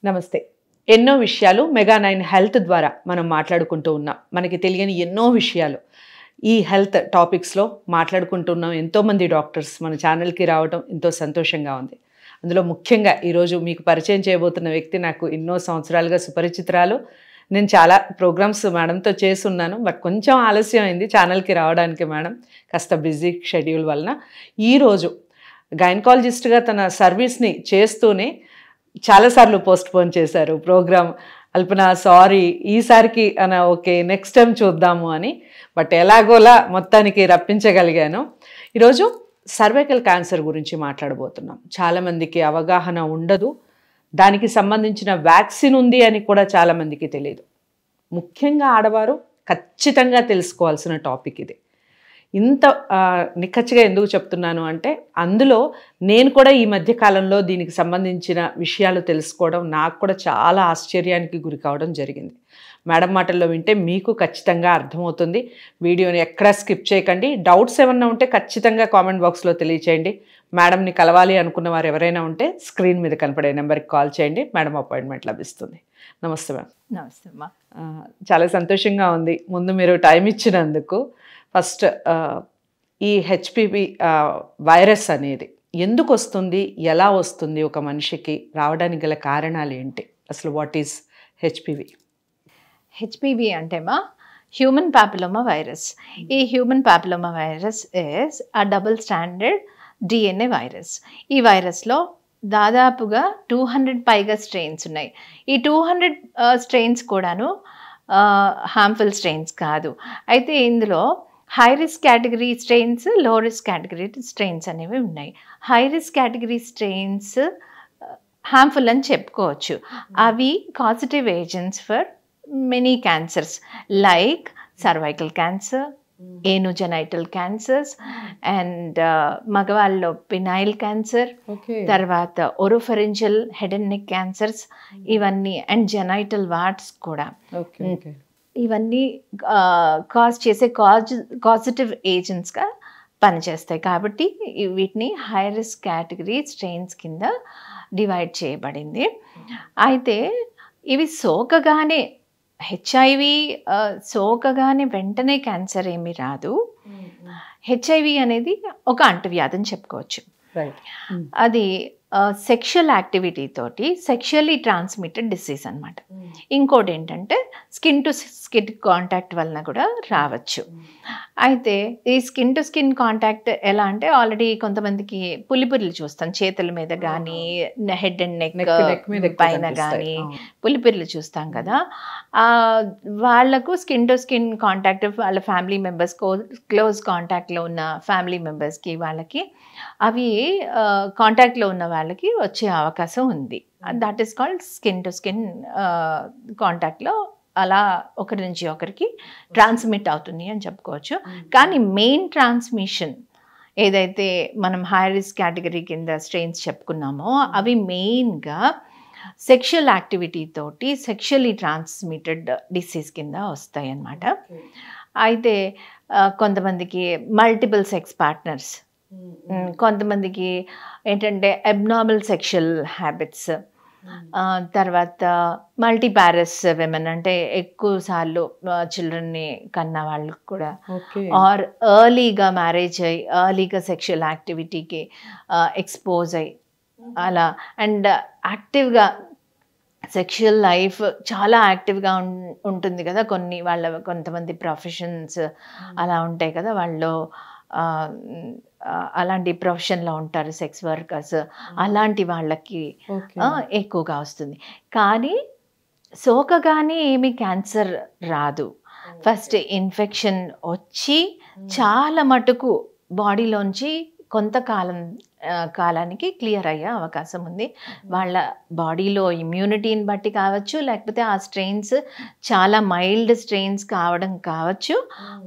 నమస్తే. ఎన్నో విషయాలు మెగా9 హెల్త్ ద్వారా మనం మాట్లాడుకుంటూ ఉన్నాం. మనకి తెలియని ఎన్నో విషయాలు ఈ హెల్త్ టాపిక్స్‌లో మాట్లాడుకుంటున్నాం. ఎంతోమంది డాక్టర్స్ మన ఛానల్‌కి రావడం ఎంతో సంతోషంగా ఉంది. అందులో ముఖ్యంగా ఈరోజు మీకు పరిచయం చేయబోతున్న వ్యక్తి నాకు ఎన్నో సంవత్సరాలుగా సుపరిచితురాలు. నేను చాలా ప్రోగ్రామ్స్ మేడంతో చేసున్నాను. బట్ కొంచెం ఆలస్యం అయింది ఛానల్‌కి రావడానికి మేడం. కాస్త బిజీ షెడ్యూల్ వలన. ఈరోజు గైనకాలజిస్ట్‌గా తన సర్వీస్‌ని చేస్తూనే చాలాసార్లు పోస్ట్‌పోన్ చేశారు ప్రోగ్రామ్. అల్పన సారీ ఈసారికి ఓకే నెక్స్ట్ టైం చూద్దాము అని. బట్ ఎలాగోలా మొత్తానికి రప్పించగలిగాను. ఈరోజు సర్వైకల్ క్యాన్సర్ గురించి మాట్లాడబోతున్నాం. చాలామందికి అవగాహన ఉండదు. దానికి సంబంధించిన వ్యాక్సిన్ ఉంది అని కూడా చాలామందికి తెలియదు. ముఖ్యంగా ఆడవారు ఖచ్చితంగా తెలుసుకోవాల్సిన టాపిక్ ఇది. ఇంత నిక్కచ్చిగా ఎందుకు చెప్తున్నాను అంటే అందులో నేను కూడా ఈ మధ్య కాలంలో దీనికి సంబంధించిన విషయాలు తెలుసుకోవడం నాకు కూడా చాలా ఆశ్చర్యానికి గురి కావడం జరిగింది. మేడం మాటల్లో వింటే మీకు ఖచ్చితంగా అర్థమవుతుంది. వీడియోని ఎక్కడా స్కిప్ చేయకండి. డౌట్స్ ఏమన్నా ఉంటే ఖచ్చితంగా కామెంట్ బాక్స్లో తెలియచేయండి. మేడంని కలవాలి అనుకున్న వారు ఎవరైనా ఉంటే స్క్రీన్ మీద కనపడే నెంబర్కి కాల్ చేయండి. మేడం అపాయింట్మెంట్ లభిస్తుంది. నమస్తే మ్యామ్. నమస్తే అమ్మా. చాలా సంతోషంగా ఉంది ముందు మీరు టైం ఇచ్చినందుకు. ఫస్ట్ ఈ హెచ్పివి వైరస్ అనేది ఎందుకు వస్తుంది, ఎలా వస్తుంది, ఒక మనిషికి రావడానికి గల కారణాలు ఏంటి, అసలు వాట్ ఈస్ హెచ్పివి? హెచ్పివి అంటేమా హ్యూమన్ పాపిలోమా వైరస్. ఈ human papilloma virus is a double standard DNA virus. ఈ వైరస్లో దాదాపుగా 200 పైగా స్ట్రెయిన్స్ ఉన్నాయి. ఈ 200 స్ట్రెయిన్స్ కూడాను హార్మ్ఫుల్ స్ట్రెయిన్స్ కాదు. అయితే ఇందులో high risk category strains, low risk category strains అనేవి ఉన్నాయి. High risk category strains harmful అని చెప్పుకోవచ్చు. అవి causative agents for many cancers like cervical cancer, anogenital cancers and మగవాళ్ళలో పినైల్ క్యాన్సర్, తర్వాత oropharyngeal head and neck cancers, ఇవన్నీ and genital warts కూడా. ఇవన్నీ కాజ్ చేసే కాజిటివ్ ఏజెంట్స్గా పనిచేస్తాయి. కాబట్టి వీటిని హై రిస్క్ కేటగిరీ స్ట్రెయిన్స్ కింద డివైడ్ చేయబడింది. అయితే ఇవి సోకగానే హెచ్ఐవి సోకగానే వెంటనే క్యాన్సర్ ఏమీ రాదు. హెచ్ఐవి అనేది ఒక అంటువ్యాధి అని చెప్పుకోవచ్చు. అది సెక్షువల్ యాక్టివిటీ తోటి సెక్షువల్లీ ట్రాన్స్మిటెడ్ డిసీజ్ అనమాట. ఇంకోటి ఏంటంటే స్కిన్ టు స్కిన్ కాంటాక్ట్ వలన కూడా రావచ్చు. అయితే ఈ స్కిన్ టు స్కిన్ కాంటాక్ట్ ఎలా అంటే ఆల్రెడీ కొంతమందికి పులిపుర్లు చూస్తాం చేతుల మీద కానీ హెడ్ అండ్ నెక్ పైన కానీ పులిపుర్లు చూస్తాం కదా. వాళ్లకు స్కిన్ టు స్కిన్ కాంటాక్ట్ వాళ్ళ ఫ్యామిలీ మెంబర్స్ క్లోజ్ కాంటాక్ట్లో ఉన్న ఫ్యామిలీ మెంబర్స్కి వాళ్ళకి అవి కాంటాక్ట్లో ఉన్న వాళ్ళకి వచ్చే అవకాశం ఉంది. That is called skin to skin కాంటాక్ట్లో అలా ఒకరి నుంచి ఒకరికి ట్రాన్స్మిట్ అవుతుంది అని చెప్పుకోవచ్చు. కానీ మెయిన్ ట్రాన్స్మిషన్ ఏదైతే మనం హై రిస్క్ కేటగిరీ కింద స్ట్రెయిన్స్ చెప్పుకున్నామో అవి మెయిన్గా సెక్షువల్ యాక్టివిటీ తోటి సెక్షువల్లీ ట్రాన్స్మిటెడ్ డిసీజ్ కింద వస్తాయి అన్నమాట. అయితే కొంతమందికి మల్టిపుల్ సెక్స్ పార్ట్నర్స్, కొంతమందికి ఏంటంటే అబ్నార్మల్ సెక్షువల్ హ్యాబిట్స్, తర్వాత మల్టీపారస్ విమెన్ అంటే ఎక్కువ సార్లు చిల్డ్రన్ని కన్న వాళ్ళు కూడా, ఆర్ ఎర్లీగా మ్యారేజ్ అయ్యి ఎర్లీగా సెక్షువల్ యాక్టివిటీకి ఎక్స్పోజ్ అయ్యి అలా అండ్ యాక్టివ్గా సెక్షువల్ లైఫ్ చాలా యాక్టివ్గా ఉంటుంది కదా. కొంతమంది ప్రొఫెషన్స్ అలా ఉంటాయి కదా, వాళ్ళు అలాంటి ప్రొఫెషన్లో ఉంటారు సెక్స్ వర్కర్స్, అలాంటి వాళ్ళకి ఎక్కువగా వస్తుంది. కానీ సోకగానే ఏమీ క్యాన్సర్ రాదు. ఫస్ట్ ఇన్ఫెక్షన్ వచ్చి చాలా మటుకు బాడీలోంచి కాలానికి క్లియర్ అయ్యే అవకాశం ఉంది. వాళ్ళ బాడీలో ఇమ్యూనిటీని బట్టి కావచ్చు, లేకపోతే ఆ స్ట్రెయిన్స్ చాలా మైల్డ్ స్ట్రెయిన్స్ కావడం కావచ్చు,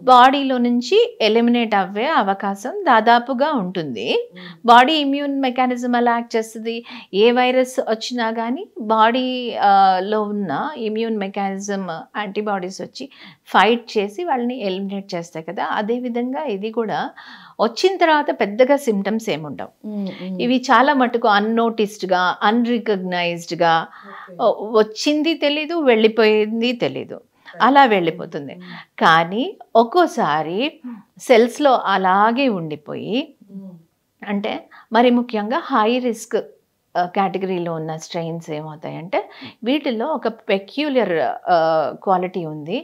బాడీలో నుంచి ఎలిమినేట్ అవ్వే అవకాశం దాదాపుగా ఉంటుంది. బాడీ ఇమ్యూన్ మెకానిజం అలా యాక్ట్ చేస్తుంది. ఏ వైరస్ వచ్చినా కానీ బాడీలో ఉన్న ఇమ్యూన్ మెకానిజం యాంటీబాడీస్ వచ్చి ఫైట్ చేసి వాళ్ళని ఎలిమినేట్ చేస్తాయి కదా. అదేవిధంగా ఇది కూడా వచ్చిన తర్వాత పెద్దగా సిమ్టమ్స్ ఏముండవు. ఇవి చాలా మటుకు అన్నోటిస్డ్గా, అన్రికగ్నైజ్డ్గా, వచ్చింది తెలీదు, వెళ్ళిపోయింది తెలీదు, అలా వెళ్ళిపోతుంది. కానీ ఒక్కోసారి సెల్స్లో అలాగే ఉండిపోయి, అంటే మరి ముఖ్యంగా హై రిస్క్ కేటగిరీలో ఉన్న స్ట్రెయిన్స్ ఏమవుతాయంటే వీటిల్లో ఒక పెక్యులర్ క్వాలిటీ ఉంది.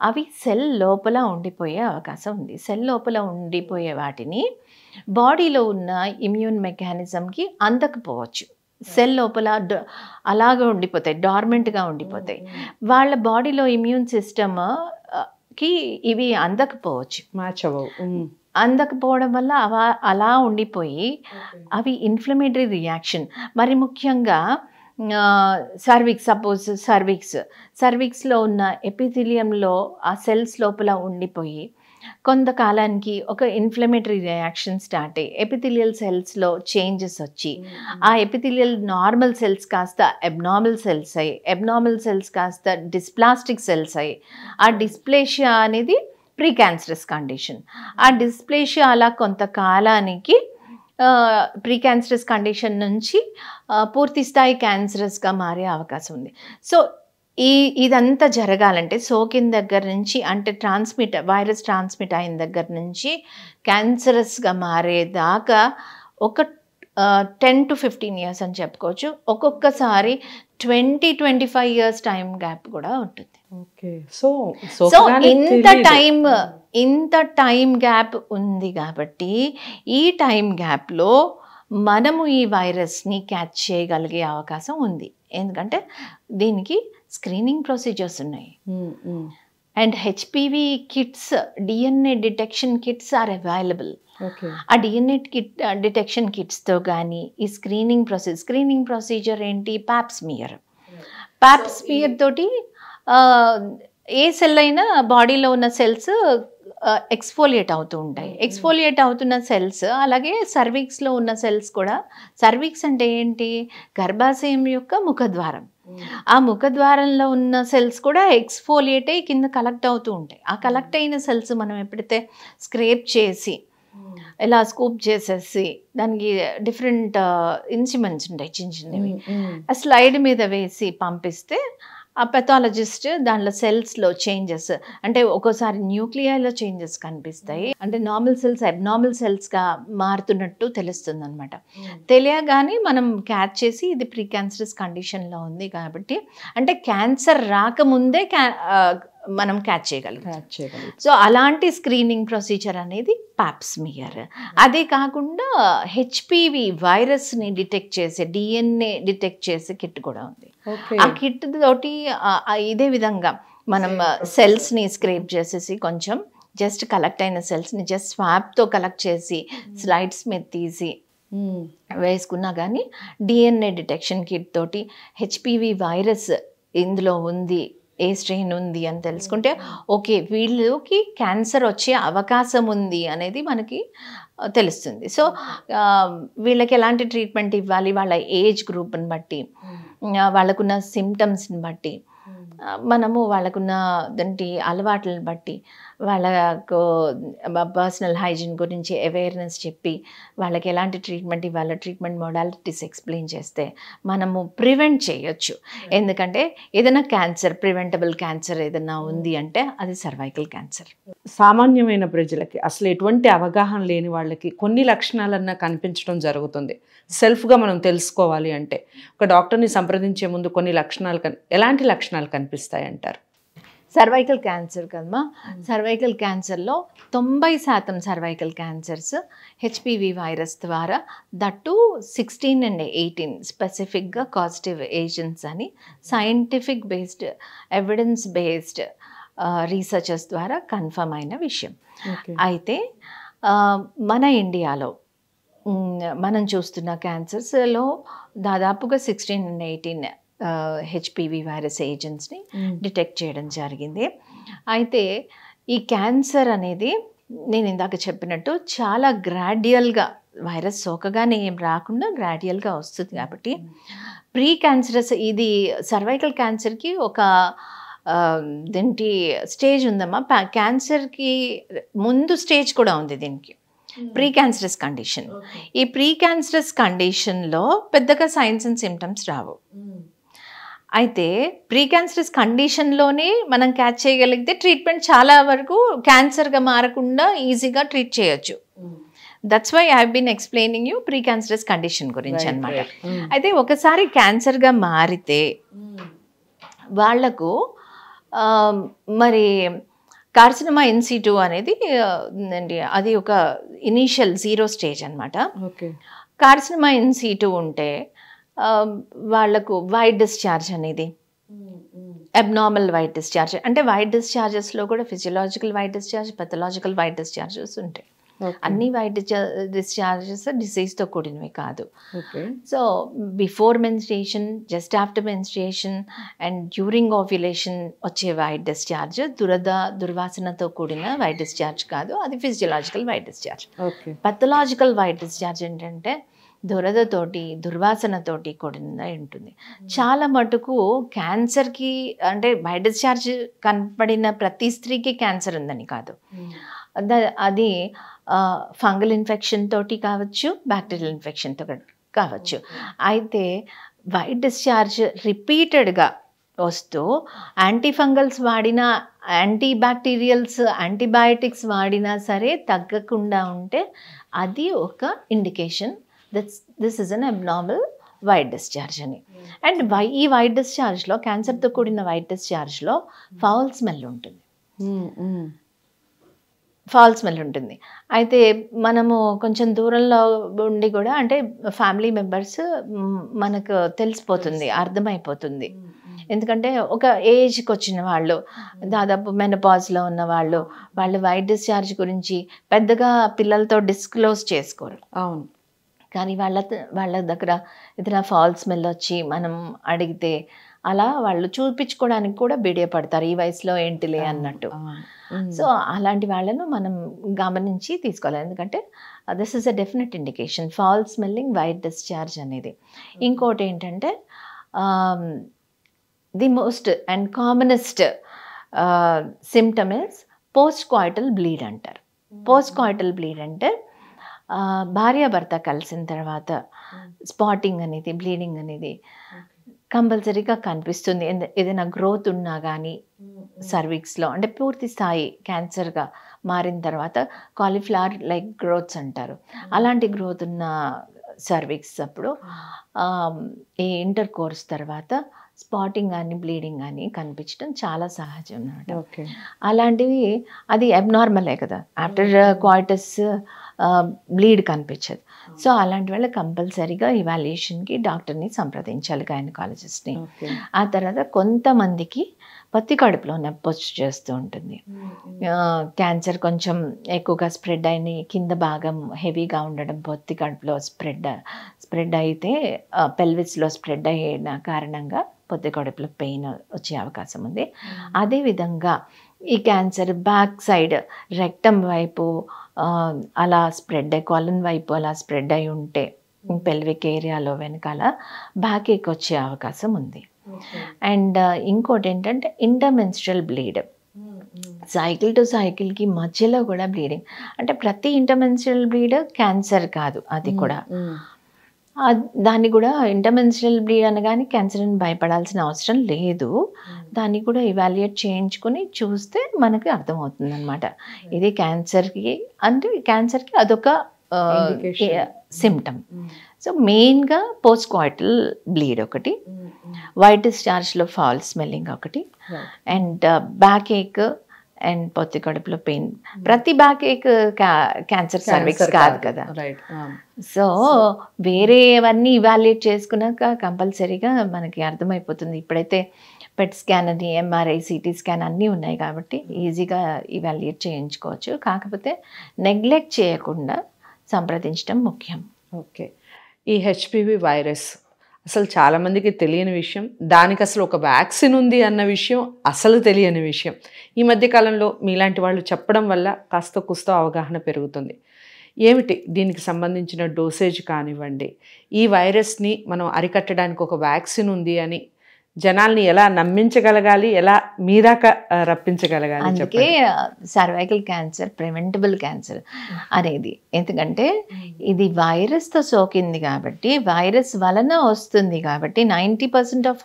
అవి సెల్ లోపల ఉండిపోయే అవకాశం ఉంది. సెల్ లోపల ఉండిపోయే వాటిని బాడీలో ఉన్న ఇమ్యూన్ మెకానిజంకి అందకపోవచ్చు. సెల్ లోపల అలాగే ఉండిపోతాయి, డార్మెంట్గా ఉండిపోతాయి. వాళ్ళ బాడీలో ఇమ్యూన్ సిస్టమ్కి ఇవి అందకపోవచ్చు, మ్యాచ్ అవ్వవు. అందకపోవడం వల్ల అలా ఉండిపోయి అవి ఇన్ఫ్లమేటరీ రియాక్షన్. మరి ముఖ్యంగా సపోజ్ సర్విక్స్లో ఉన్న ఎపిథీలియంలో ఆ సెల్స్ లోపల ఉండిపోయి కొంతకాలానికి ఒక ఇన్ఫ్లమేటరీ రియాక్షన్ స్టార్ట్ అయ్యి ఎపిథీలియల్ సెల్స్లో చేంజెస్ వచ్చి ఆ ఎపిథీలియల్ నార్మల్ సెల్స్ కాస్త అబ్నార్మల్ సెల్స్ అయ్యి, అబ్నార్మల్ సెల్స్ కాస్త డిస్ప్లాస్టిక్ సెల్స్ అయ్యి, ఆ డిస్ప్లేషియా అనేది ప్రీ క్యాన్సరస్ కండిషన్. ఆ డిస్ప్లేషియా అలా కొంతకాలానికి ప్రీ క్యాన్సరస్ కండిషన్ నుంచి పూర్తి స్థాయి క్యాన్సరస్గా మారే అవకాశం ఉంది. సో ఇదంతా జరగాలంటే సోకిన దగ్గర నుంచి, అంటే వైరస్ ట్రాన్స్మిట్ అయిన దగ్గర నుంచి క్యాన్సరస్గా మారేదాకా ఒక 10 to 15 years అని చెప్పుకోవచ్చు. ఒక్కొక్కసారి 20-25 years టైం గ్యాప్ కూడా ఉంటుంది. సో ఇంత టైం గ్యాప్ ఉంది కాబట్టి ఈ టైం గ్యాప్లో మనము ఈ వైరస్ని క్యాచ్ చేయగలిగే అవకాశం ఉంది. ఎందుకంటే దీనికి స్క్రీనింగ్ ప్రొసీజర్స్ ఉన్నాయి. And HPV kits, DNA detection kits are available. ఆ డిఎన్ఏ డిటెక్షన్ కిట్స్తో కానీ ఈ స్క్రీనింగ్ ప్రొసీజర్ ఏంటి? ప్యాప్స్మియర్ తోటి ఏ సెల్ అయినా బాడీలో ఉన్న సెల్స్ ఎక్స్ఫోలియేట్ అవుతూ ఉంటాయి. ఎక్స్ఫోలియేట్ అవుతున్న సెల్స్ అలాగే సర్విక్స్లో ఉన్న సెల్స్ కూడా. సర్విక్స్ అంటే ఏంటి? గర్భాశయం యొక్క ముఖద్వారం. ఆ ముఖద్వారంలో ఉన్న సెల్స్ కూడా ఎక్స్ఫోలియేట్ అయ్యి కింద కలెక్ట్ అవుతూ ఉంటాయి. ఆ కలెక్ట్ అయిన సెల్స్ మనం ఎప్పుడైతే స్క్రేప్ చేసి ఇలా స్కూప్ చేసేసి దానికి డిఫరెంట్ ఇన్స్ట్రుమెంట్స్ ఉంటాయి చిన్న చిన్నవి, ఆ స్లైడ్ మీద వేసి పంపిస్తే ఆ పెథాలజిస్ట్ దానిలో సెల్స్లో చేంజెస్, అంటే ఒక్కోసారి న్యూక్లియర్లో చేంజెస్ కనిపిస్తాయి, అంటే నార్మల్ సెల్స్ అబ్నార్మల్ సెల్స్గా మారుతున్నట్టు తెలుస్తుంది అనమాట. తెలియగానే మనం క్యాచ్ చేసి ఇది ప్రీ క్యాన్సరస్ కండిషన్లో ఉంది కాబట్టి, అంటే క్యాన్సర్ రాకముందే మనం క్యాచ్ చేయగలుగుతాం. సో అలాంటి స్క్రీనింగ్ ప్రొసీజర్ అనేది ప్యాప్స్మియర్. అదే కాకుండా హెచ్పివి వైరస్ని డిటెక్ట్ చేసే, డిఎన్ఏ డిటెక్ట్ చేసే కిట్ కూడా ఉంది. ఆ కిట్ తోటి ఇదే విధంగా మనం సెల్స్ని స్క్రేప్ చేసేసి కొంచెం జస్ట్ కలెక్ట్ అయిన సెల్స్ని జస్ట్ స్వాబ్తో కలెక్ట్ చేసి స్లైడ్స్ మీద తీసి వేసుకున్నా కానీ డిఎన్ఏ డిటెక్షన్ కిట్ తోటి హెచ్పివి వైరస్ ఇందులో ఉంది, ఏ స్ట్రెయిన్ ఉంది అని తెలుసుకుంటే ఓకే వీళ్ళకి క్యాన్సర్ వచ్చే అవకాశం ఉంది అనేది మనకి తెలుస్తుంది. సో వీళ్ళకి ఎలాంటి ట్రీట్మెంట్ ఇవ్వాలి, వాళ్ళ ఏజ్ గ్రూప్ని బట్టి, వాళ్ళకున్న సిమ్టమ్స్ని బట్టి, మనము వాళ్ళకున్న దాంటి అలవాట్లను బట్టి, వాళ్ళకు పర్సనల్ హైజీన్ గురించి అవేర్నెస్ చెప్పి వాళ్ళకి ఎలాంటి ట్రీట్మెంట్ ఇవ్వాలో ట్రీట్మెంట్ మోడాలిటీస్ ఎక్స్ప్లెయిన్ చేస్తే మనము ప్రివెంట్ చేయొచ్చు. ఎందుకంటే ఏదైనా క్యాన్సర్, ప్రివెంటబుల్ క్యాన్సర్ ఏదైనా ఉంది అంటే అది సర్వైకల్ క్యాన్సర్. సామాన్యమైన ప్రజలకి, అసలు ఎటువంటి అవగాహన లేని వాళ్ళకి కొన్ని లక్షణాలన్నా కనిపించడం జరుగుతుంది. సెల్ఫ్గా మనం తెలుసుకోవాలి అంటే ఒక డాక్టర్ని సంప్రదించే ముందు కొన్ని లక్షణాలు ఎలాంటి లక్షణాలు కనిపిస్తాయి అంటారు? సర్వైకల్ క్యాన్సర్ కదమ్మా, సర్వైకల్ క్యాన్సర్లో 90% సర్వైకల్ క్యాన్సర్స్ హెచ్పివి వైరస్ ద్వారా, దట్టు 16 and 18 స్పెసిఫిక్గా కాజిటివ్ ఏజెంట్స్ అని scientific based, evidence based researchers ద్వారా కన్ఫర్మ్ అయిన విషయం. అయితే మన ఇండియాలో మనం చూస్తున్న క్యాన్సర్స్లో దాదాపుగా 16 and 18 హెచ్పివి వైరస్ ఏజెంట్స్ని డిటెక్ట్ చేయడం జరిగింది. అయితే ఈ క్యాన్సర్ అనేది నేను ఇందాక చెప్పినట్టు చాలా గ్రాడ్యువల్గా, వైరస్ సోకగానే ఏం రాకుండా గ్రాడ్యువల్గా వస్తుంది కాబట్టి ప్రీ క్యాన్సరస్, ఇది సర్వైకల్ క్యాన్సర్కి ఒక దీనికి స్టేజ్ ఉందమ్మా. క్యాన్సర్కి ముందు స్టేజ్ కూడా ఉంది దీనికి. Pre cancerous condition. ఈ ప్రీ క్యాన్సరస్ కండిషన్లో పెద్దగా సైన్స్ అండ్ సిమ్టమ్స్ రావు. అయితే ప్రీ క్యాన్సరస్ కండిషన్లోనే మనం క్యాచ్ చేయగలిగితే ట్రీట్మెంట్ చాలా వరకు క్యాన్సర్గా మారకుండా ఈజీగా ట్రీట్ చేయొచ్చు. That's why I have been explaining you precancerous condition గురించి అనమాట. అయితే ఒకసారి క్యాన్సర్గా మారితే వాళ్లకు మరి కార్సినోమా ఇన్ సిటు అనేది అది ఒక ఇనీషియల్ 0 స్టేజ్ అనమాట. కార్సినోమా ఇన్ సిటు ఉంటే వాళ్లకు వైట్ డిశ్చార్జ్ అనేది, అబ్నార్మల్ వైట్ డిశ్చార్జ్ అంటే వైట్ డిశ్చార్జెస్లో కూడా physiological white discharge, pathological white discharges ఉంటాయి. అన్ని వైట్ డిశ్చార్జెస్ డిసీజ్తో కూడినవి కాదు. So before menstruation, just after menstruation and during ovulation వచ్చే వైట్ డిశ్చార్జ్ దుర్వాసనతో కూడిన వైట్ డిశ్చార్జ్ కాదు, అది physiological white discharge. Pathological white discharge ఏంటంటే దురదతోటి దుర్వాసనతోటి కూడిన ఉంటుంది. చాలా మటుకు క్యాన్సర్కి అంటే వైట్ డిశ్చార్జ్ కనపడిన ప్రతి స్త్రీకి క్యాన్సర్ ఉందని కాదు, అది ఫంగల్ ఇన్ఫెక్షన్ తోటి కావచ్చు, బ్యాక్టీరియల్ ఇన్ఫెక్షన్తో కావచ్చు. అయితే వైట్ డిశ్చార్జ్ రిపీటెడ్గా వస్తూ యాంటీఫంగల్స్ వాడినా, యాంటీ బ్యాక్టీరియల్స్, యాంటీబయాటిక్స్ వాడినా సరే తగ్గకుండా ఉంటే అది ఒక indication this is an abnormal white discharge అని. అండ్ ఈ వైట్ డిశ్చార్జ్లో, క్యాన్సర్తో కూడిన వైట్ డిశ్చార్జ్లో ఫౌల్ స్మెల్ ఉంటుంది. ఫాల్ స్మెల్ ఉంటుంది. అయితే మనము కొంచెం దూరంలో ఉండి కూడా అంటే ఫ్యామిలీ మెంబర్స్ మనకు తెలిసిపోతుంది, అర్థమైపోతుంది. ఎందుకంటే ఒక ఏజ్కి వచ్చిన వాళ్ళు, దాదాపు మెనపాజ్లో ఉన్న వాళ్ళు వైట్ డిశ్చార్జ్ గురించి పెద్దగా పిల్లలతో డిస్క్లోజ్ చేసుకోరు. అవును. కానీ వాళ్ళ దగ్గర ఏదైనా ఫాల్ స్మెల్ వచ్చి మనం అడిగితే అలా వాళ్ళు చూపించుకోవడానికి కూడా బిడియపడతారు, ఈ వయసులో ఏంటిలే అన్నట్టు. సో అలాంటి వాళ్ళను మనం గమనించి తీసుకోవాలి. ఎందుకంటే this is a definite indication fall smelling white discharge అనేది. ఇంకోటి ఏంటంటే the most and commonest symptom is post coital bleed అంటారు. పోస్ట్ కాయిటల్ బ్లీడ్ అంటే భార్యాభర్త కలిసిన తర్వాత స్పాటింగ్ అనేది, బ్లీడింగ్ అనేది కంపల్సరీగా కనిపిస్తుంది. ఏదైనా గ్రోత్ ఉన్నా కానీ సర్విక్స్లో, అంటే పూర్తి స్థాయి క్యాన్సర్గా మారిన తర్వాత కాలీఫ్లవర్ లైక్ గ్రోత్స్ అంటారు, అలాంటి గ్రోత్ ఉన్న సర్విక్స్ అప్పుడు ఈ ఇంటర్ కోర్స్ తర్వాత స్పాటింగ్ కానీ బ్లీడింగ్ కానీ కనిపించడం చాలా సహజం అన్నమాట. అలాంటివి అది అబ్నార్మలే కదా, ఆఫ్టర్ క్వార్టర్స్ బ్లీడ్ కనిపించదు. సో అలాంటి వాళ్ళ కంపల్సరీగా ఇవాల్యుయేషన్కి డాక్టర్ని సంప్రదించాలి, గైనకాలజిస్ట్ని. ఆ తర్వాత కొంతమందికి పత్తి కడుపులో నొప్పి వచ్చి చేస్తూ ఉంటుంది. క్యాన్సర్ కొంచెం ఎక్కువగా స్ప్రెడ్ అయిన కింద భాగం హెవీగా ఉండడం, పొత్తి కడుపులో స్ప్రెడ్ అయితే పెల్విస్లో స్ప్రెడ్ అయిన కారణంగా పొత్తి కడుపులో పెయిన్ వచ్చే అవకాశం ఉంది. అదేవిధంగా ఈ క్యాన్సర్ బ్యాక్ సైడ్ రెక్టమ్ వైపు అలా స్ప్రెడ్ అయ్యి, కాలన్ వైపు అలా స్ప్రెడ్ అయి ఉంటే పెల్విక్ ఏరియాలో వెనకాల బ్యాక్ ఏక్ వచ్చే అవకాశం ఉంది. అండ్ ఇంకోటి ఏంటంటే ఇంటర్మెన్స్ట్రల్ బ్లీడ్, సైకిల్ టు సైకిల్కి మధ్యలో కూడా బ్లీడింగ్. అంటే ప్రతి ఇంటర్మెన్స్ట్రల్ బ్లీడ్ క్యాన్సర్ కాదు, అది కూడా దాన్ని కూడా ఇంటర్మెన్స్ట్రల్ బ్లీడ్ అనగానే క్యాన్సర్ అని భయపడాల్సిన అవసరం లేదు. దాన్ని కూడా ఇవాల్యుయేట్ చేయించుకొని చూస్తే మనకి అర్థమవుతుంది అనమాట. ఇది క్యాన్సర్కి అంటే క్యాన్సర్కి అదొక సిమ్టమ్. సో మెయిన్గా పోస్ట్ కాయిటల్ బ్లీడ్ ఒకటి, వైట్ డిశ్చార్జ్లో ఫాల్ స్మెల్లింగ్ ఒకటి, అండ్ బ్యాక్ ఏక్ అండ్ పొత్తి కడుపులో పెయిన్. ప్రతి బ్యాక్ ఏక్ క్యాన్సర్ సర్విక్స్ కాదు కదా. సో వేరేవన్నీ ఇవాల్యుయేట్ చేసుకున్నాక కంపల్సరీగా మనకి అర్థమైపోతుంది. ఇప్పుడైతే పెట్ స్కాన్ అని, ఎంఆర్ఐ, సిటీ స్కాన్ అన్నీ ఉన్నాయి కాబట్టి ఈజీగా ఇవాల్యుయేట్ చేయించుకోవచ్చు. కాకపోతే నెగ్లెక్ట్ చేయకుండా సంప్రదించడం ముఖ్యం. ఓకే. ఈ హెచ్పివి వైరస్ అసలు చాలామందికి తెలియని విషయం, దానికి అసలు ఒక వ్యాక్సిన్ ఉంది అన్న విషయం అసలు తెలియని విషయం. ఈ మధ్యకాలంలో మీలాంటి వాళ్ళు చెప్పడం వల్ల కాస్త కుస్తో అవగాహన పెరుగుతుంది. ఏమిటి దీనికి సంబంధించిన డోసేజ్ కానివ్వండి, ఈ వైరస్ని మనం అరికట్టడానికి ఒక వ్యాక్సిన్ ఉంది అని జనాల్ని ఎలా నమ్మించగలగాలి, ఎలా మీ దాకా రప్పించగలగాలి? అందుకే సర్వైకల్ క్యాన్సర్ ప్రివెంటబుల్ క్యాన్సర్ అనేది. ఎందుకంటే ఇది వైరస్తో సోకింది కాబట్టి, వైరస్ వలన వస్తుంది కాబట్టి 90% of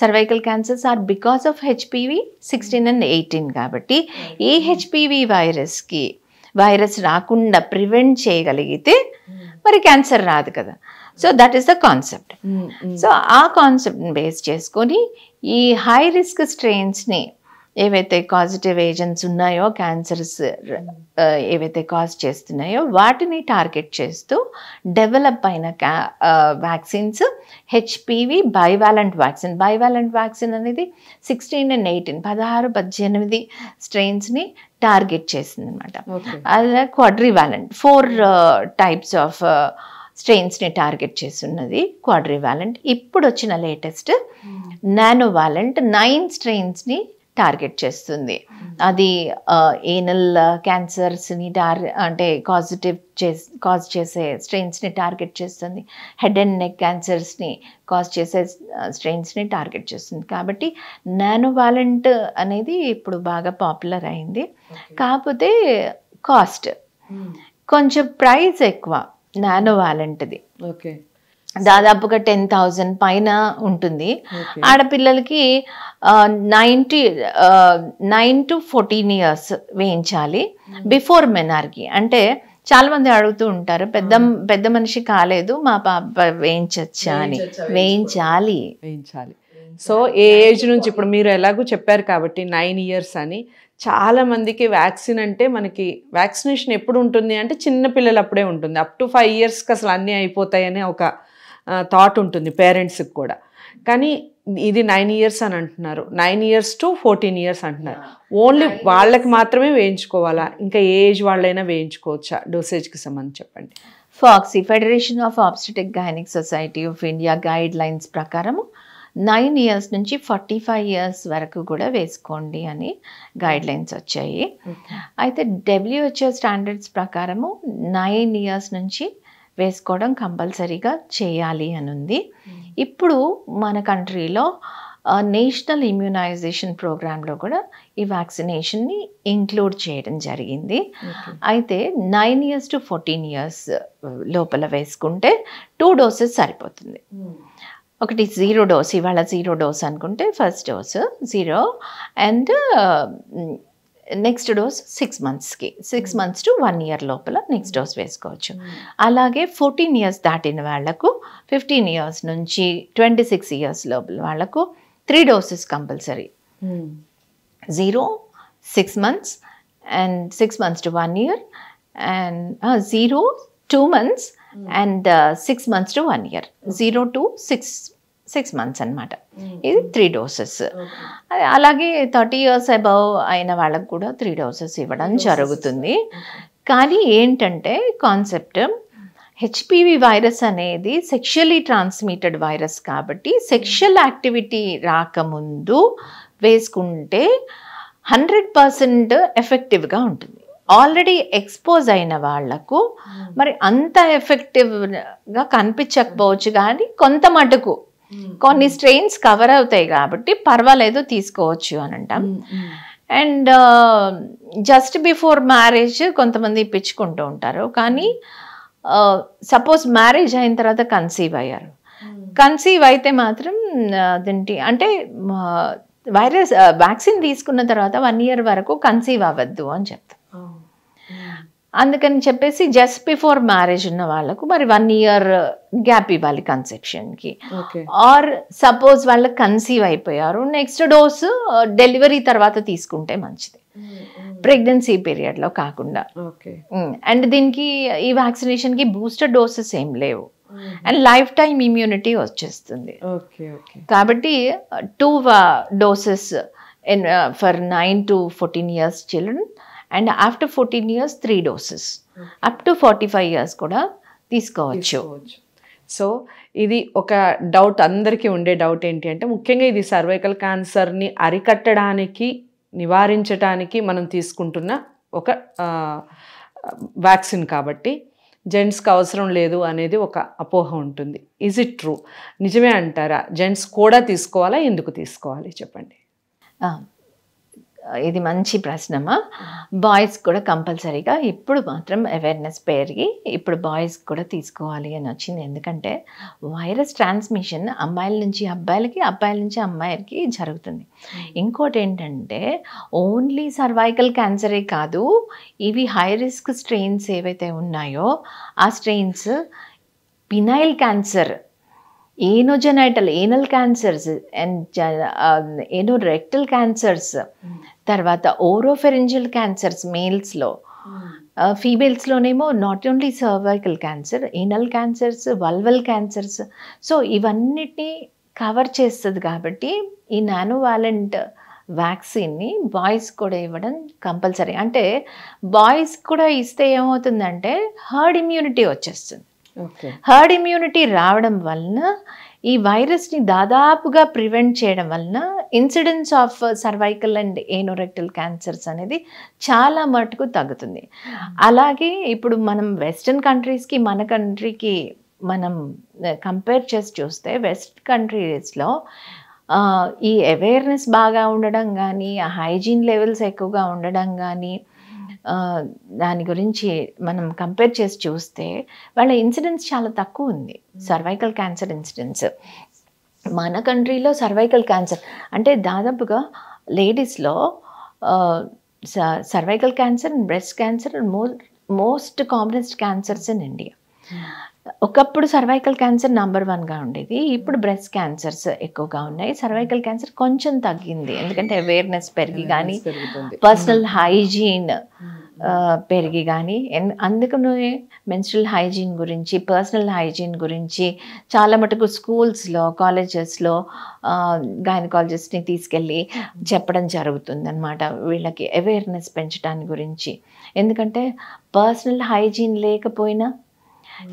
cervical cancers are because of HPV 16 and 18 కాబట్టి ఈ హెచ్పివి వైరస్ రాకుండా ప్రివెంట్ చేయగలిగితే మరి క్యాన్సర్ రాదు కదా. So that is the concept. So ఆ కాన్సెప్ట్ని బేస్ చేసుకొని ఈ హై రిస్క్ స్ట్రెయిన్స్ని ఏవైతే కాజిటివ్ ఏజెంట్స్ ఉన్నాయో, క్యాన్సర్స్ ఏవైతే కాజ్ చేస్తున్నాయో వాటిని టార్గెట్ చేస్తూ డెవలప్ అయిన vaccines HPV bivalent vaccine. Bivalent vaccine అనేది 16 and 18 16-18 స్ట్రెయిన్స్ని టార్గెట్ చేసింది అనమాట. అలా క్వాడ్రివాలెంట్ 4 types ఆఫ్ స్ట్రెయిన్స్ని టార్గెట్ చేస్తున్నది క్వాడ్రివాలెంట్. ఇప్పుడు వచ్చిన లేటెస్ట్ నానోవాలెంట్ 9 స్ట్రెయిన్స్ని టార్గెట్ చేస్తుంది. అది ఏనల్ క్యాన్సర్స్ని అంటే కాజ్ చేసే స్ట్రెయిన్స్ని టార్గెట్ చేస్తుంది. హెడ్ అండ్ నెక్ క్యాన్సర్స్ని కాజ్ చేసే స్ట్రెయిన్స్ని టార్గెట్ చేస్తుంది. కాబట్టి నానోవాలెంట్ అనేది ఇప్పుడు బాగా పాపులర్ అయింది. కాకపోతే కాస్ట్ కొంచెం ప్రైస్ ఎక్కువ నానోవాలెంట్ది. ఓకే, దాదాపుగా 10,000 పైన ఉంటుంది. ఆడపిల్లలకి 9 to 14 years వేయించాలి బిఫోర్ మెనార్కి. అంటే చాలా మంది అడుగుతూ ఉంటారు, పెద్ద మనిషి కాలేదు మా పాప వేయించచ్చా అని. వేయించాలి. సో ఏ ఏజ్ నుంచి, ఇప్పుడు మీరు ఎలాగో చెప్పారు కాబట్టి 9 years అని, చాలా మందికి వ్యాక్సిన్ అంటే మనకి వ్యాక్సినేషన్ ఎప్పుడు ఉంటుంది అంటే చిన్న పిల్లలు అప్పుడే ఉంటుంది. అప్ టు 5 yearsకి అసలు అన్నీ అయిపోతాయని ఒక థాట్ ఉంటుంది పేరెంట్స్కి కూడా. కానీ ఇది 9 years అని అంటున్నారు, 9 years to 14 years అంటున్నారు. ఓన్లీ వాళ్ళకి మాత్రమే వేయించుకోవాలా, ఇంకా ఏ ఏజ్ వాళ్ళైనా వేయించుకోవచ్చా? డోసేజ్కి సంబంధించి చెప్పండి. FOGSI federation of obstetric gynaec society of India guidelines ప్రకారం 9 years నుంచి 45 years వరకు కూడా వేసుకోండి అని గైడ్ లైన్స్ వచ్చాయి. అయితే WHO స్టాండర్డ్స్ ప్రకారము 9 years నుంచి వేసుకోవడం కంపల్సరీగా చేయాలి అని ఉంది. ఇప్పుడు మన కంట్రీలో నేషనల్ ఇమ్యూనైజేషన్ ప్రోగ్రాంలో కూడా ఈ వ్యాక్సినేషన్ని ఇంక్లూడ్ చేయడం జరిగింది. అయితే 9 years to 14 years లోపల వేసుకుంటే 2 doses సరిపోతుంది. ఒకటి 0 dose, ఇవాళ 0 dose అనుకుంటే first dose 0 and next dose 6 monthsకి, 6 months to 1 year లోపల నెక్స్ట్ డోస్ వేసుకోవచ్చు. అలాగే 14 years దాటిన వాళ్లకు, 15 years నుంచి 26 years లోపల వాళ్లకు 3 doses compulsory. 0, 6 months and 6 months to 1 year and 0, 2 months and 6 months to 1 year. 0 to 6 months అన్నమాట. ఇది 3 doses. అలాగే 30 years అబవ్ అయిన వాళ్ళకు కూడా 3 doses ఇవ్వడం జరుగుతుంది. కానీ ఏంటంటే కాన్సెప్ట్, హెచ్పివి వైరస్ అనేది సెక్షువల్లీ ట్రాన్స్మిటెడ్ వైరస్ కాబట్టి సెక్షువల్ యాక్టివిటీ రాకముందు వేసుకుంటే 100% ఎఫెక్టివ్గా ఉంటుంది. ఆల్రెడీ ఎక్స్పోజ్ అయిన వాళ్లకు మరి అంత ఎఫెక్టివ్గా కనిపించకపోవచ్చు, కానీ కొంత మటుకు కొన్ని స్ట్రెయిన్స్ కవర్ అవుతాయి కాబట్టి పర్వాలేదు తీసుకోవచ్చు అని అంటాం. అండ్ జస్ట్ బిఫోర్ మ్యారేజ్ కొంతమంది ఇప్పించుకుంటూ ఉంటారు. కానీ సపోజ్ మ్యారేజ్ అయిన తర్వాత కన్సీవ్ అయ్యారు, కన్సీవ్ అయితే మాత్రం అదేంటి అంటే వైరస్ వ్యాక్సిన్ తీసుకున్న తర్వాత 1 year వరకు కన్సీవ్ అవ్వద్దు అని చెప్తాం. అందుకని చెప్పేసి జస్ట్ బిఫోర్ మ్యారేజ్ ఉన్న వాళ్ళకు మరి 1 year గ్యాప్ ఇవ్వాలి కన్సెప్షన్కి. ఆర్ సపోజ్ వాళ్ళకి కన్సీవ్ అయిపోయారు, నెక్స్ట్ డోస్ డెలివరీ తర్వాత తీసుకుంటే మంచిది, ప్రెగ్నెన్సీ పీరియడ్లో కాకుండా. అండ్ దీనికి ఈ వ్యాక్సినేషన్కి బూస్టర్ డోసెస్ ఏం లేవు అండ్ లైఫ్ టైమ్ ఇమ్యూనిటీ వచ్చేస్తుంది. కాబట్టి 2 doses for 9 to 14 years children and after 14 years 3 doses. Up to 45 years కూడా తీసుకోవచ్చు. సో ఇది ఒక డౌట్, అందరికీ ఉండే డౌట్ ఏంటి అంటే ముఖ్యంగా ఇది సర్వైకల్ క్యాన్సర్ని అరికట్టడానికి, నివారించడానికి మనం తీసుకుంటున్న ఒక వ్యాక్సిన్ కాబట్టి జెంట్స్కి అవసరం లేదు అనేది ఒక అపోహ ఉంటుంది. Is it true? నిజమే అంటారా? జెంట్స్ కూడా తీసుకోవాలా? ఎందుకు తీసుకోవాలి చెప్పండి? ఇది మంచి ప్రశ్నమా. బాయ్స్ కూడా కంపల్సరీగా ఇప్పుడు మాత్రం అవేర్నెస్ పెరిగి ఇప్పుడు బాయ్స్ కూడా తీసుకోవాలి అని వచ్చింది. ఎందుకంటే వైరస్ ట్రాన్స్మిషన్ అమ్మాయిల నుంచి అబ్బాయిలకి, అబ్బాయిల నుంచి అమ్మాయిలకి జరుగుతుంది. ఇంకోటి ఏంటంటే ఓన్లీ సర్వైకల్ క్యాన్సరే కాదు, ఇవి హై రిస్క్ స్ట్రెయిన్స్ ఏవైతే ఉన్నాయో ఆ strains penile cancer, anogenital anal cancers and anorectal cancers, తర్వాత ఓరోఫెరింజియల్ క్యాన్సర్స్ మేల్స్లో, ఫీమేల్స్లోనేమో not only cervical cancer, anal cancers, vulval cancers. So ఇవన్నిటినీ కవర్ చేస్తుంది. కాబట్టి ఈ నానోవాలెంట్ వ్యాక్సిన్ని బాయ్స్ కూడా ఇవ్వడం కంపల్సరీ. అంటే బాయ్స్ కూడా ఇస్తే ఏమవుతుందంటే హర్డ్ ఇమ్యూనిటీ వచ్చేస్తుంది. హర్డ్ ఇమ్యూనిటీ రావడం వలన ఈ వైరస్ని దాదాపుగా ప్రివెంట్ చేయడం వలన incidence of cervical and anorectal cancers అనేది చాలా మటుకు తగ్గుతుంది. అలాగే ఇప్పుడు మనం వెస్టర్న్ కంట్రీస్కి మన కంట్రీకి మనం కంపేర్ చేసి చూస్తే వెస్ట్ కంట్రీస్లో ఈ అవేర్నెస్ బాగా ఉండడం కానీ, హైజీన్ లెవెల్స్ ఎక్కువగా ఉండడం కానీ, దాని గురించి మనం కంపేర్ చేసి చూస్తే వాళ్ళ ఇన్సిడెన్స్ చాలా తక్కువ ఉంది, సర్వైకల్ క్యాన్సర్ ఇన్సిడెన్స్. మన కంట్రీలో సర్వైకల్ క్యాన్సర్ అంటే దాదాపుగా లేడీస్లో cervical cancer and breast cancer most commonest cancers in India. ఒకప్పుడు సర్వైకల్ క్యాన్సర్ నంబర్ 1గా ఉండేది, ఇప్పుడు బ్రెస్ట్ క్యాన్సర్స్ ఎక్కువగా ఉన్నాయి. సర్వైకల్ క్యాన్సర్ కొంచెం తగ్గింది ఎందుకంటే అవేర్నెస్ పెరిగి కానీ, పర్సనల్ హైజీన్ పెరిగి కానీ. అందుకనే మెన్స్ట్రల్ హైజీన్ గురించి, పర్సనల్ హైజీన్ గురించి చాలా మటుకు స్కూల్స్లో, కాలేజెస్లో గైనకాలజిస్ట్ని తీసుకెళ్ళి చెప్పడం జరుగుతుంది అన్నమాట, వీళ్ళకి అవేర్నెస్ పెంచడానికి గురించి. ఎందుకంటే పర్సనల్ హైజీన్ లేకపోయినా,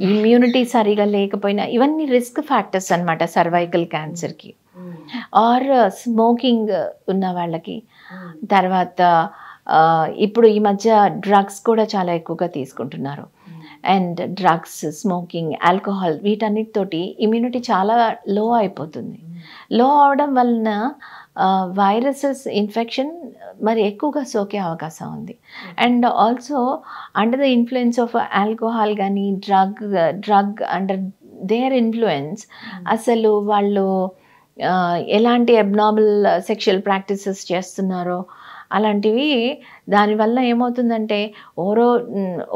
ఇమ్యూనిటీ సరిగా లేకపోయినా ఇవన్నీ రిస్క్ ఫ్యాక్టర్స్ అన్నమాట సర్వైకల్ క్యాన్సర్కి. ఆర్ స్మోకింగ్ ఉన్న వాళ్ళకి, తర్వాత ఇప్పుడు ఈ మధ్య డ్రగ్స్ కూడా చాలా ఎక్కువగా తీసుకుంటున్నారు. అండ్ డ్రగ్స్, స్మోకింగ్, ఆల్కహాల్ వీటన్నిటితోటి ఇమ్యూనిటీ చాలా లో అయిపోతుంది. లో అవడం వలన వైరసెస్ ఇన్ఫెక్షన్ మరి ఎక్కువగా సోకే అవకాశం ఉంది. And also under the influence of alcohol కానీ, డ్రగ్ అండర్ దేర్ ఇన్ఫ్లుయెన్స్ అసలు వాళ్ళు ఎలాంటి అబ్నార్మల్ సెక్షువల్ ప్రాక్టీసెస్ చేస్తున్నారో అలాంటివి, దానివల్ల ఏమవుతుందంటే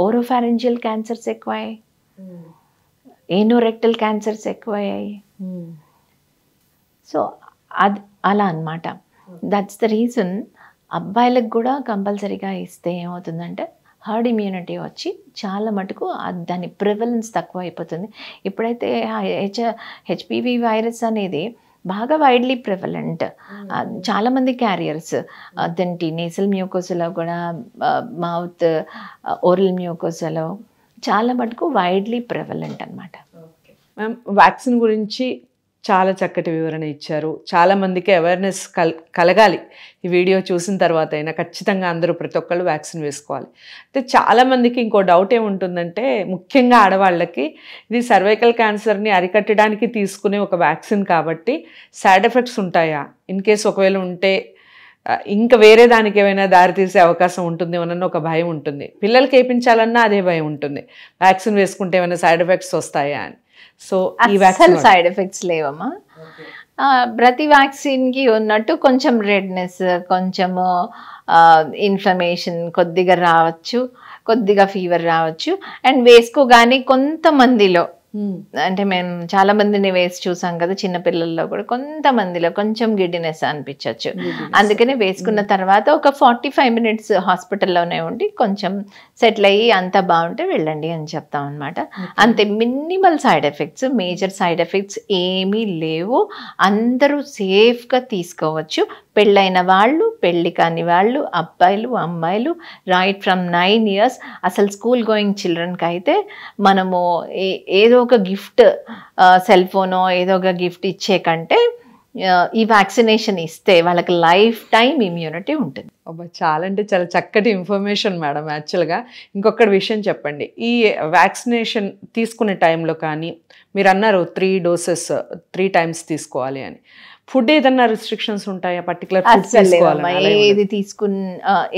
ఓరోఫారెంజియల్ క్యాన్సర్స్ ఎక్కువయ్యాయి, ఏనోరెక్టల్ క్యాన్సర్స్ ఎక్కువయ్యాయి. సో అది అలా అన్నమాట. దట్స్ ద రీజన్ అబ్బాయిలకు కూడా కంపల్సరీగా ఇస్తే ఏమవుతుందంటే హర్డ్ ఇమ్యూనిటీ వచ్చి చాలా మటుకు దాని ప్రివలెన్స్ తక్కువ అయిపోతుంది. ఇప్పుడైతే హెచ్పివి వైరస్ అనేది బాగా వైడ్లీ ప్రివలెంట్, చాలామంది క్యారియర్స్, అదంటి నేసల్ మ్యూకోసాలో కూడా, మౌత్ ఓరల్ మ్యూకోసాలో చాలా మటుకు వైడ్లీ ప్రివలెంట్ అన్నమాట. మ్యామ్, వ్యాక్సిన్ గురించి చాలా చక్కటి వివరణ ఇచ్చారు. చాలామందికి అవేర్నెస్ కలగాలి. ఈ వీడియో చూసిన తర్వాత అయినా ఖచ్చితంగా అందరూ ప్రతి ఒక్కళ్ళు వ్యాక్సిన్ వేసుకోవాలి. అయితే చాలామందికి ఇంకో డౌట్ ఏముంటుందంటే, ముఖ్యంగా ఆడవాళ్ళకి ఇది సర్వైకల్ క్యాన్సర్ని అరికట్టడానికి తీసుకునే ఒక వ్యాక్సిన్ కాబట్టి సైడ్ ఎఫెక్ట్స్ ఉంటాయా, ఇన్ కేస్ ఒకవేళ ఉంటే ఇంకా వేరే దానికి ఏమైనా దారితీసే అవకాశం ఉంటుందేమోనన్న ఒక భయం ఉంటుంది. పిల్లలకి వేయించాలన్నా అదే భయం ఉంటుంది, వ్యాక్సిన్ వేసుకుంటే ఏమైనా సైడ్ ఎఫెక్ట్స్ వస్తాయా అని. సో ఈ వ్యాక్సిన్ సైడ్ ఎఫెక్ట్స్ లేవమ్మా. ప్రతి వ్యాక్సిన్కి ఉన్నట్టు కొంచెం రెడ్నెస్, కొంచెము ఇన్ఫ్లమేషన్ కొద్దిగా రావచ్చు, కొద్దిగా ఫీవర్ రావచ్చు. అండ్ వేసుకోగానే కొంతమందిలో, అంటే మేము చాలా మందిని వేసి చూసాం కదా, చిన్నపిల్లల్లో కూడా కొంతమందిలో కొంచెం గిడ్డినెస్ అనిపించవచ్చు. అందుకనే వేసుకున్న తర్వాత ఒక 45 minutes హాస్పిటల్లోనే ఉండి కొంచెం సెటిల్ అయ్యి అంతా బాగుంటే వెళ్ళండి అని చెప్తాం అనమాట. అంతే, minimal side effects, major side effects ఏమీ లేవు. అందరూ సేఫ్గా తీసుకోవచ్చు. పెళ్ళైన వాళ్ళు, పెళ్ళి కాని వాళ్ళు, అబ్బాయిలు, అమ్మాయిలు, రైట్ ఫ్రమ్ 9 years. అసలు స్కూల్ గోయింగ్ చిల్డ్రన్కి అయితే మనము ఏదో ఒక గిఫ్ట్, సెల్ ఫోనో ఏదో ఒక గిఫ్ట్ ఇచ్చే కంటే ఈ వ్యాక్సినేషన్ ఇస్తే వాళ్ళకి లైఫ్ టైం ఇమ్యూనిటీ ఉంటుంది. అబ్బా, చాలా అంటే చాలా చక్కటి ఇన్ఫర్మేషన్ మేడం. యాక్చువల్గా ఇంకొకటి విషయం చెప్పండి, ఈ వ్యాక్సినేషన్ తీసుకునే టైంలో కానీ మీరు అన్నారు 3 doses 3 times తీసుకోవాలి అని, ఫుడ్ ఏదన్నా రిస్ట్రిక్షన్స్ ఉంటాయా? పర్టికులర్ ఫుడ్ ఏది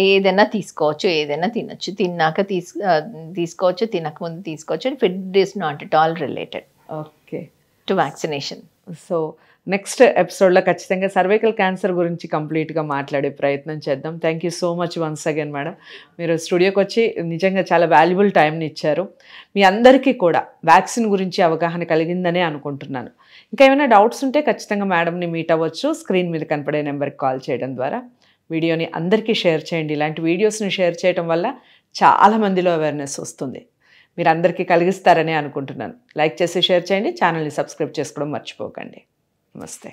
ఏదైనా తీసుకోవచ్చు, ఏదైనా తినొచ్చు, తిన్నాక తీసుకోవచ్చు, తినకముందు తీసుకోవచ్చు. Food is not at all related okay to vaccination. So next ఎపిసోడ్లో ఖచ్చితంగా సర్వైకల్ క్యాన్సర్ గురించి కంప్లీట్గా మాట్లాడే ప్రయత్నం చేద్దాం. Thank you so much once again madam. మీరు స్టూడియోకి వచ్చి నిజంగా చాలా వాల్యుబుల్ టైంని ఇచ్చారు. మీ అందరికీ కూడా వ్యాక్సిన్ గురించి అవగాహన కలిగిందనే అనుకుంటున్నాను. ఇంకా ఏమైనా డౌట్స్ ఉంటే ఖచ్చితంగా మేడంని మీట్ అవ్వచ్చు. స్క్రీన్ మీద కనపడే నెంబర్కి కాల్ చేయడం ద్వారా. వీడియోని అందరికీ షేర్ చేయండి. ఇలాంటి వీడియోస్ని షేర్ చేయడం వల్ల చాలా మందిలో అవేర్నెస్ వస్తుంది. మీరు అందరికీ కలిగిస్తారనే అనుకుంటున్నాను. లైక్ చేసి షేర్ చేయండి. ఛానల్ని సబ్స్క్రైబ్ చేసుకోవడం మర్చిపోకండి. నమస్తే.